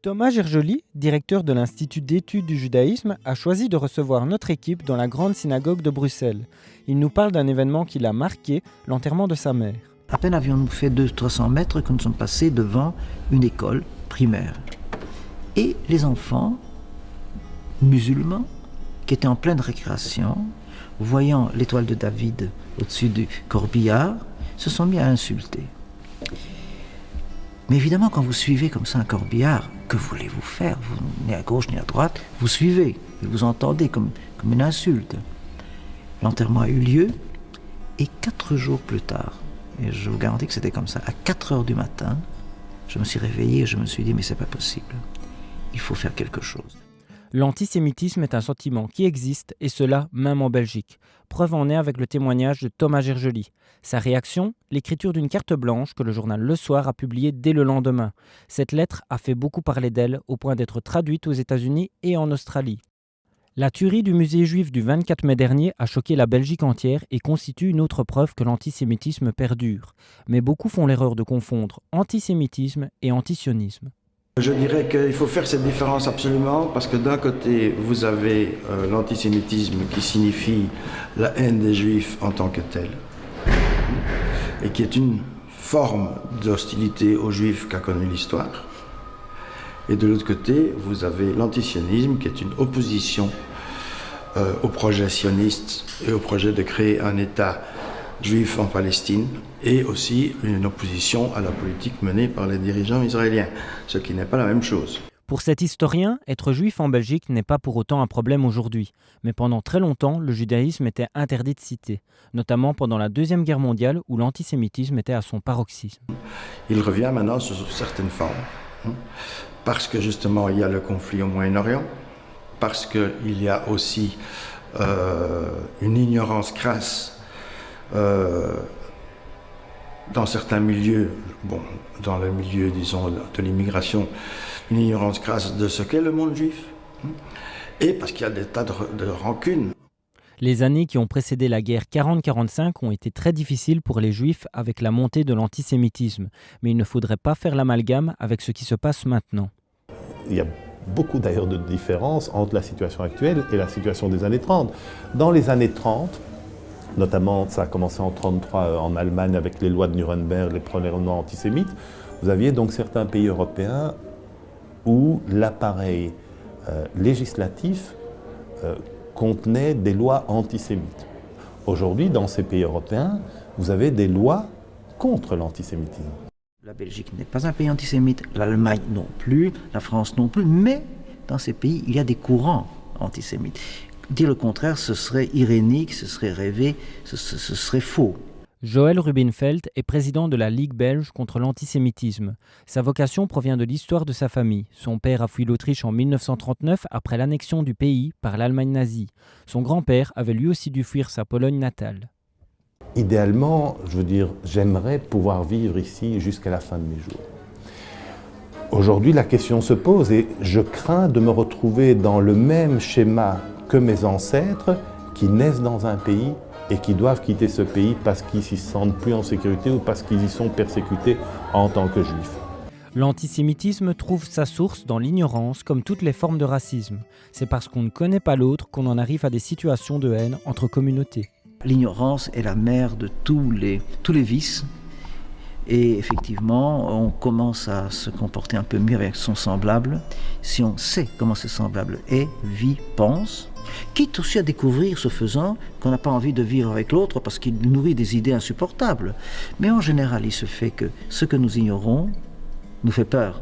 Thomas Gergely, directeur de l'Institut d'études du judaïsme, a choisi de recevoir notre équipe dans la grande synagogue de Bruxelles. Il nous parle d'un événement qui l'a marqué, l'enterrement de sa mère. À peine avions-nous fait 200-300 mètres que nous sommes passés devant une école primaire. Et les enfants musulmans, qui étaient en pleine récréation, voyant l'étoile de David au-dessus du corbillard, se sont mis à insulter. Mais évidemment, quand vous suivez comme ça un corbillard, que voulez-vous faire? Vous ni à gauche ni à droite, vous suivez, et vous entendez comme une insulte. L'enterrement a eu lieu, et 4 jours plus tard, et je vous garantis que c'était comme ça, à 4 heures du matin, je me suis réveillé et je me suis dit, mais c'est pas possible, il faut faire quelque chose. L'antisémitisme est un sentiment qui existe, et cela même en Belgique. Preuve en est avec le témoignage de Thomas Gergely. Sa réaction, l'écriture d'une carte blanche que le journal Le Soir a publiée dès le lendemain. Cette lettre a fait beaucoup parler d'elle, au point d'être traduite aux États-Unis et en Australie. La tuerie du musée juif du 24 mai dernier a choqué la Belgique entière et constitue une autre preuve que l'antisémitisme perdure. Mais beaucoup font l'erreur de confondre antisémitisme et antisionisme. Je dirais qu'il faut faire cette différence absolument parce que d'un côté, vous avez l'antisémitisme qui signifie la haine des juifs en tant que telle et qui est une forme d'hostilité aux juifs qu'a connue l'histoire. Et de l'autre côté, vous avez l'antisionisme qui est une opposition au projet sioniste et au projet de créer un État juif en Palestine et aussi une opposition à la politique menée par les dirigeants israéliens, ce qui n'est pas la même chose. Pour cet historien, être juif en Belgique n'est pas pour autant un problème aujourd'hui. Mais pendant très longtemps, le judaïsme était interdit de citer, notamment pendant la Deuxième Guerre mondiale où l'antisémitisme était à son paroxysme. Il revient maintenant sous certaines formes, parce que justement il y a le conflit au Moyen-Orient, parce qu'il y a aussi une ignorance crasse dans certains milieux, dans le milieu, disons, de l'immigration, une ignorance crasse de ce qu'est le monde juif, et parce qu'il y a des tas de rancunes. Les années qui ont précédé la guerre 40-45 ont été très difficiles pour les Juifs avec la montée de l'antisémitisme, mais il ne faudrait pas faire l'amalgame avec ce qui se passe maintenant. Il y a beaucoup d'ailleurs de différences entre la situation actuelle et la situation des années 30. Dans les années 30, notamment, ça a commencé en 1933 en Allemagne avec les lois de Nuremberg, les prélèvements antisémites. Vous aviez donc certains pays européens où l'appareil législatif contenait des lois antisémites. Aujourd'hui, dans ces pays européens, vous avez des lois contre l'antisémitisme. La Belgique n'est pas un pays antisémite, l'Allemagne non plus, la France non plus, mais dans ces pays, il y a des courants antisémites. Dire le contraire, ce serait irénique, ce serait rêvé, ce serait faux. Joël Rubinfeld est président de la Ligue belge contre l'antisémitisme. Sa vocation provient de l'histoire de sa famille. Son père a fui l'Autriche en 1939 après l'annexion du pays par l'Allemagne nazie. Son grand-père avait lui aussi dû fuir sa Pologne natale. Idéalement, j'aimerais pouvoir vivre ici jusqu'à la fin de mes jours. Aujourd'hui, la question se pose et je crains de me retrouver dans le même schéma que mes ancêtres qui naissent dans un pays et qui doivent quitter ce pays parce qu'ils s'y sentent plus en sécurité ou parce qu'ils y sont persécutés en tant que juifs. L'antisémitisme trouve sa source dans l'ignorance comme toutes les formes de racisme. C'est parce qu'on ne connaît pas l'autre qu'on en arrive à des situations de haine entre communautés. L'ignorance est la mère de tous les vices. Et effectivement, on commence à se comporter un peu mieux avec son semblable si on sait comment ce semblable est, vit, pense, quitte aussi à découvrir, ce faisant, qu'on n'a pas envie de vivre avec l'autre parce qu'il nourrit des idées insupportables. Mais en général, il se fait que ce que nous ignorons nous fait peur.